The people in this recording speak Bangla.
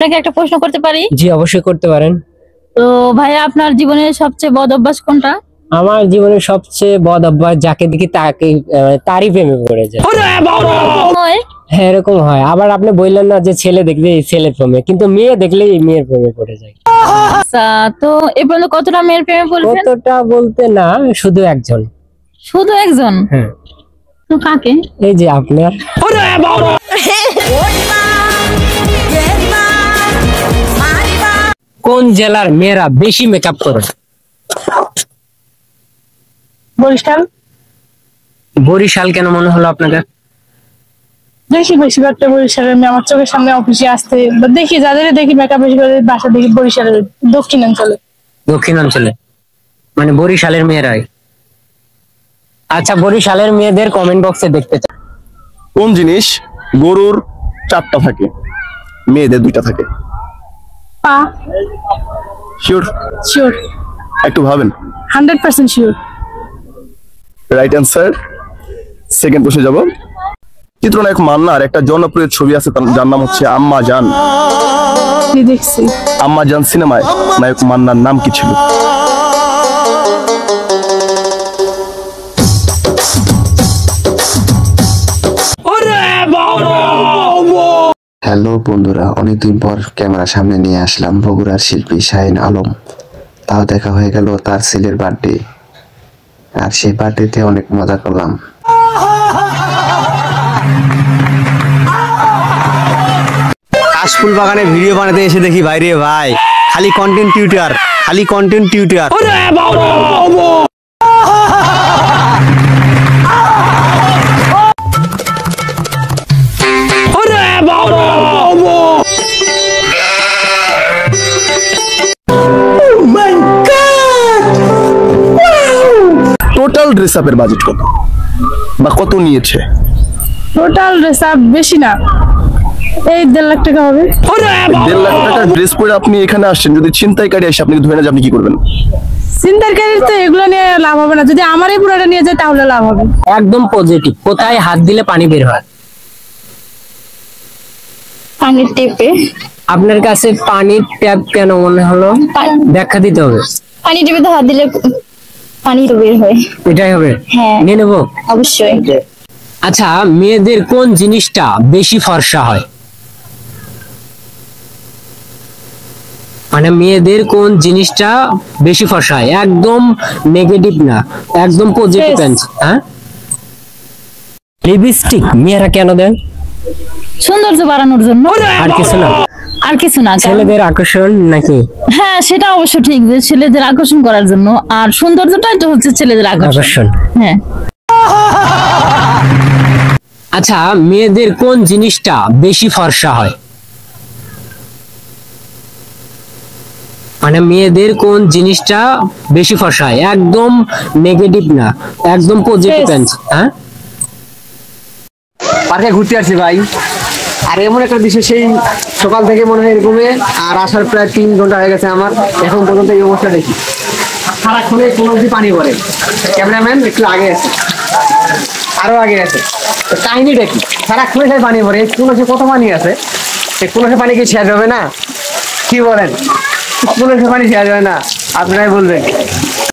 আপনাকে একটা প্রশ্ন করতে পারি? জি অবশ্যই করতে পারেন। তো ভাইয়া, আপনার জীবনের সবচেয়ে বদ অভ্যাস কোনটা? আমার জীবনের সবচেয়ে বদ অভ্যাস যাকে দেখি তাকে তারই প্রেমে পড়ে যায়। হ্যাঁ এরকম হয়। আবার আপনি বললেন না যে ছেলে দেখলে ছেলে প্রেমে, কিন্তু মেয়ে দেখলেই মেয়ের প্রেমে পড়ে যায়। আচ্ছা, তো এ পর্যন্ত কতটা মেয়ের প্রেমে পড়েছেন? কতটা বলতে না, শুধু একজন। শুধু একজন? হ্যাঁ। তো কাকে? এই যে আপনার। কোন জেলার মেয়েরা বেশি মেকআপ করে? বরিশাল। বরিশাল কেন মনে হলো আপনাদের? দেখি বেশিরভাগটা বরিশালের মেয়ে আমার চোখের সামনে অফিসে আসতে দেখি, যাদের দেখি মেকআপ বেশি করে বাসা দেখি বরিশালের দক্ষিণাঞ্চলে। দক্ষিণাঞ্চলে মানে বরিশালের মেয়েরাই। আচ্ছা, বরিশালের মেয়েদের কমেন্ট বক্সে দেখতে চাই। কোন জিনিস গরুর 4টা থাকে, মেয়েদের 2টা থাকে? পা। শিওর? শিওর, একটু ভাবেন। 100% শিওর। Right answer. সেকেন্ড প্রশ্নে যাব। চিত্রনায়ক মান্নার একটা জনপ্রিয় ছবি আছে, যার নাম হচ্ছে আম্মা জান। দেখছি। আম্মা জান সিনেমায় নায়ক মান্নার নাম কি ছিল? হ্যালো বন্ধুরা, অনেকদিন পর ক্যামেরার সামনে নিয়ে আসলাম বগুড়ার শিল্পী শাহিন আলম। তাও দেখা হয়ে গেল তার ছেলের বার্থডে, আর সেই বার্থডেতে অনেক মজা করলাম। কাশফুল বাগানে ভিডিও বানাতে এসে দেখি বাইরে ভাই খালি কন্টেন্ট টিউটার, খালি কন্টেন্ট টিউটার। টোটাল ড্রেস আপের বাজেট কত বা কত নিয়েছে? টোটাল ড্রেস আপ বেশি না, এই 1.5 লাখ টাকা হবে। 1.5 লাখ টাকার ড্রেস পরে আপনি এখানে আসছেন, যদি ছিনতাইকারী আসে আপনাকে ধরে না যায়, আপনি কি করবেন? চিন্তাকারীর তো এগুলো নিয়ে লাভ হবে না, যদি আমার এই পুরোটা নিয়ে যায় তাহলে লাভ হবে। একদম পজিটিভ। কোথায় হাত দিলে পানি বের হয়? পানির টেপে। আপনার কাছে পানির ট্যাপ কেন মনে হলো? ব্যাখ্যা দিতে হবে। পানি টেপে তো হাত দিলে পানি তো বের হয়। এটাই হবে? হ্যাঁ। নিয়ে নেবো। অবশ্যই। আচ্ছা, মেয়েদের কোন জিনিসটা বেশি ফর্সা হয়? মানে মেয়েদের কোন জিনিসটা বেশি ফর্সা হয়? একদম নেগেটিভ না, একদম পজিটিভ অ্যান্সার। হ্যাঁ, লিপস্টিক মেয়েরা কেন দেন? সৌন্দর্য বাড়ানোর জন্য। আর কিছু না? আর কিছু না। ছেলেদের আকর্ষণ নাকি? হ্যাঁ, সেটা অবশ্য ঠিক যে ছেলেদের আকর্ষণ করার জন্য, আর সৌন্দর্যটাই তো হচ্ছে ছেলেদের আকর্ষণ। হ্যাঁ। আচ্ছা, মেয়েদের কোন জিনিসটা বেশি ফর্সা হয়? মানে মেয়েদের কোন জিনিসটা বেশি ফর্সা হয়? একদম নেগেটিভ না, একদম পজিটিভ অ্যান্সার। হ্যাঁ, পার্কে ঘুরতে আসছি ভাই, আর এমন একটা দৃশ্য সেই সকাল থেকে মনে হয় এরকমই, আর আসার প্রায় 3 ঘন্টা হয়ে গেছে আমার, এখন পর্যন্ত এই অবস্থা দেখি। সারাক্ষণে কোনো অবধি পানি পড়ে। ক্যামেরাম্যান একটু আগে আছে, আরো আগে আছে। তো কাহিনীটা কি? সারাক্ষণে সেই পানি পড়ে। কোনো সে কত পানি আছে, কোনো সে পানি কি শেষ হবে না? কি বলেন? কোনো সে পানি শেষ হবে না, আপনারাই বলবেন।